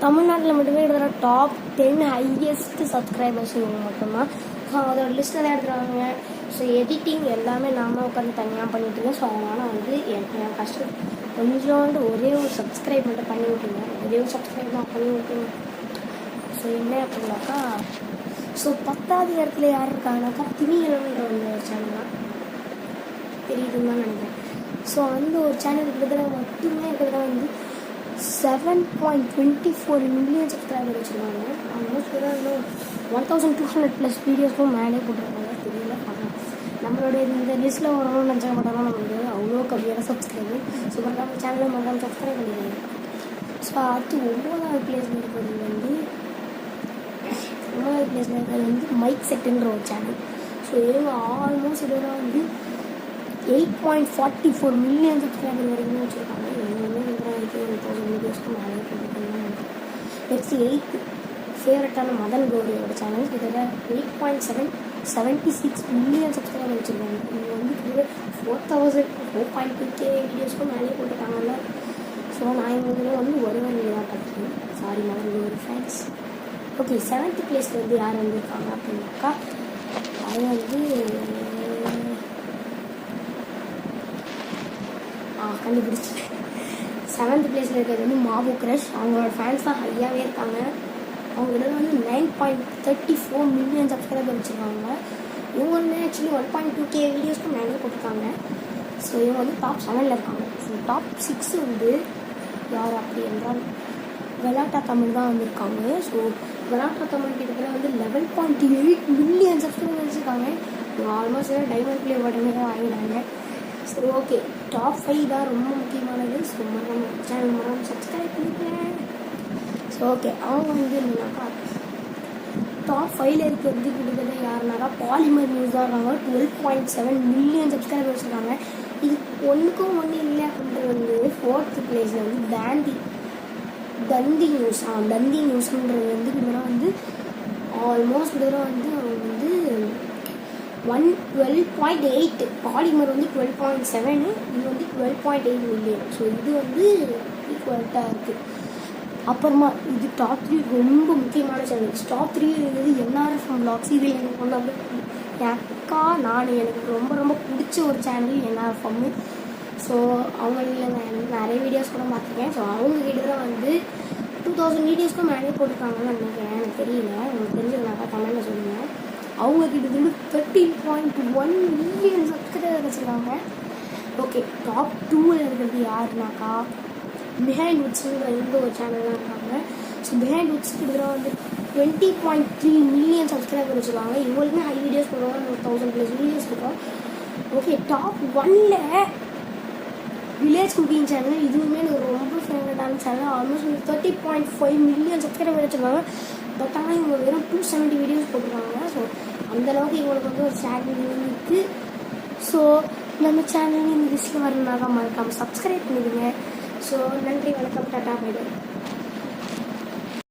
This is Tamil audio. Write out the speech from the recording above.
தமிழ்நாட்டில் மட்டுமே இருக்கிற டாப் 10 ஹையஸ்ட் சப்ஸ்கிரைபர்ஸ் இவங்க மட்டும்தான். ஸோ அதோட லிஸ்ட்டில் தான் எடுத்துகிறாங்க. ஸோ எடிட்டிங் எல்லாமே நாம உட்காந்து தனியாக பண்ணிட்டு இருக்கேன். ஸோ அதனால் வந்து என் கஷ்டம் கொஞ்சோண்டு ஒரே ஒரு சப்ஸ்கிரைப் மட்டும் பண்ணி விட்டுருங்க. ஒரே ஒரு சப்ஸ்கிரைப் தான் பண்ணி விட்டுருங்க. ஸோ என்ன அப்படின்னாக்கா, ஸோ 10வது இடத்துல யார் இருக்காங்கனாக்கா திமிங்கலம்ன்ற ஒரு சேனல் தான், தெரியுதுன்னு தான் நினைக்கிறேன். ஸோ அந்த ஒரு சேனல் கிட்டத்தட்ட மட்டுமே கிட்டத்தட்ட வந்து 7.24 மில்லியன் சப்ஸ்கிரைபர் வச்சுருக்காங்க. ஆல்மோஸ்ட் இன்னும் 1200+ வீடியோஸ்க்கும் மேலே போட்டிருக்காங்க. தெரியல பார்க்கலாம். நம்மளோட இந்த லிஸ்ட்டில் வரணும்னு நினச்சா மட்டும் தான் நம்மளுக்கு அவ்வளோ கம்மியான சப்ஸ்கிரைபர். ஸோ நம்ம சேனலில் மட்டும் சப்ஸ்கிரைப் பண்ணிடுவாங்க. ஸோ அடுத்து 9வது பிளேஸில் இருக்கிறது வந்து மைக் செட்டுன்ற ஒரு சேனல். ஸோ இவங்க ஆல்மோஸ்ட் இதோட வந்து 8.44 மில்லியன் சப்ஸ்கிரைபர் வரைக்கும் வச்சுருக்காங்க. இவங்க வந்து 1000 வீடியோஸ்க்கு மேலே போட்டுருக்காங்க. நெக்ஸ்ட் 8th ஃபேவரட்டான மதன் கௌரியோட சேனல் கிட்டத்தட்ட 8.76 மில்லியன் சப்ஸ்கிரைபர் வச்சுருக்காங்க. இவங்க வந்து கிட்டத்தட்ட 4.2K வீடியோஸ்க்கும் மேலே போட்டுருக்காங்கல்ல. ஸோ நான் இவங்க வந்து ஒரு வீடியோ தான் பார்த்துருக்கேன். Sorry Madan Gauri fans. Okay, 7th பிளேஸில் வந்து யார் வந்திருக்காங்க அப்படின்னாக்கா, அது வந்து கண்டுபிடிச்சிட்டேன். 7th பிளேஸில் இருக்கிறது வந்து மாபு கிரஷ். அவங்களோட ஃபேன்ஸ் தான் ஹையாகவே இருக்காங்க. அவங்கள்ட்ட வந்து 9.34 மில்லியன் சப்ஸ்கிரைபர் வச்சுருக்காங்க. இவங்க வந்து ஆக்சுவலி 1.2K வீடியோஸ்க்கு மேலே போட்டிருக்காங்க. ஸோ இவங்க வந்து டாப் 7ல் இருக்காங்க. ஸோ டாப் 6 வந்து யார் அப்படி என்றால் விளாட்டா தமிழ் தான் வந்திருக்காங்க. ஸோ விளாட்டா தமிழ் கிட்டத்தட்ட வந்து 11.8 மில்லியன் சப்ஸ்கிரைபர் வச்சுருக்காங்க. இவங்க ஆல்மோஸ்ட் டைமண்ட் பிளே பட்டனே தான் வாங்கிட்டாங்க. சரி, ஓகே, டாப் 5 தான் ரொம்ப முக்கியமானது. ஸோ சேனல் மரம் சப்ஸ்கிரைப் பண்ணிக்கிறேன். ஸோ ஓகே, அவங்க வந்து என்னன்னாக்கா டாப் 5ல் இருக்கிறது கிட்டத்தட்ட யாருனாக்கா பாலிமர் நியூஸ் தான் இருக்காங்க. 12.7 மில்லியன் சப்ஸ்கிரைபர் வச்சுருக்காங்க. இது ஒன்றுக்கும் ஒன்று இல்லை அப்படின்றது வந்து 4th பிளேஸில் வந்து தந்தி நியூஸ்ன்றது வந்து கிட்டத்தட்ட வந்து ஆல்மோஸ்ட் கிட்டத்தட்ட வந்து அவங்க வந்து 12.8, பாலிமர் வந்து 12.7, இது வந்து 12.8 மில்லியன். ஸோ இது வந்து ஈக்குவல்ட்டாக இருக்குது. அப்புறமா இது டாப் 3 ரொம்ப முக்கியமான சேனல். டாப் 3 இருக்குது என்ஆர்எஃப்எம் vlogs. இது எனக்கு கொண்டு வந்து என் அக்கா எனக்கு ரொம்ப ரொம்ப பிடிச்ச ஒரு சேனல் என்ஆர்எஃப்எம். ஸோ அவங்களில் நான் நிறைய வீடியோஸ் கூட பார்த்துருக்கேன். ஸோ அவங்க கிட்ட தான் வந்து 2000 வீடியோஸ்க்கும் மேலே போட்டிருக்காங்கன்னு நினைக்கிறேன். எனக்கு தெரியல, உங்களுக்கு தெரிஞ்சதுனாக்கா கமெண்ட்டில் சொல்லுங்கள். அவங்க கிட்டத்தட்ட 13.1 மில்லியன் சப்ஸ்கிரைபர் வச்சுருக்காங்க. ஓகே, டாப் 2ல் இருக்கிறது யாருனாக்கா பிஹைண்ட் வுட்ஸுங்கிற இந்த ஒரு சேனல் தான் இருக்காங்க. ஸோ பிஹைண்ட் வுட்ஸ் கிட்டத்தட்ட வந்து 20.3 மில்லியன் சப்ஸ்கிரைபர் வச்சுருக்காங்க. இவங்களுக்குமே ஹை வீடியோஸ் போடுவாங்க, 1000+ வீடியோஸ் இருக்கும். ஓகே, டாப் 1ல் வில்லேஜ் குக்கிங் சேனல். இதுவுமே எனக்கு ரொம்ப ஃபேவரட்டான சேனல். ஆல்மோஸ்ட் 30.5 மில்லியன் சப்ஸ்கிரைபர் வச்சுருக்காங்க. பட் ஆனால் இவங்க வெறும் 270 வீடியோஸ் போட்டுருக்காங்க. ஸோ அந்தளவுக்கு இவங்களுக்கு வந்து ஒரு சேனல் இருக்குது. ஸோ நம்ம சேனல் இந்த லிஸ்ட்டில் வரணுனாக்கா மறக்காமல் சப்ஸ்கிரைப் பண்ணிடுங்க. ஸோ நன்றி, வணக்கம், டாடா, பை பை.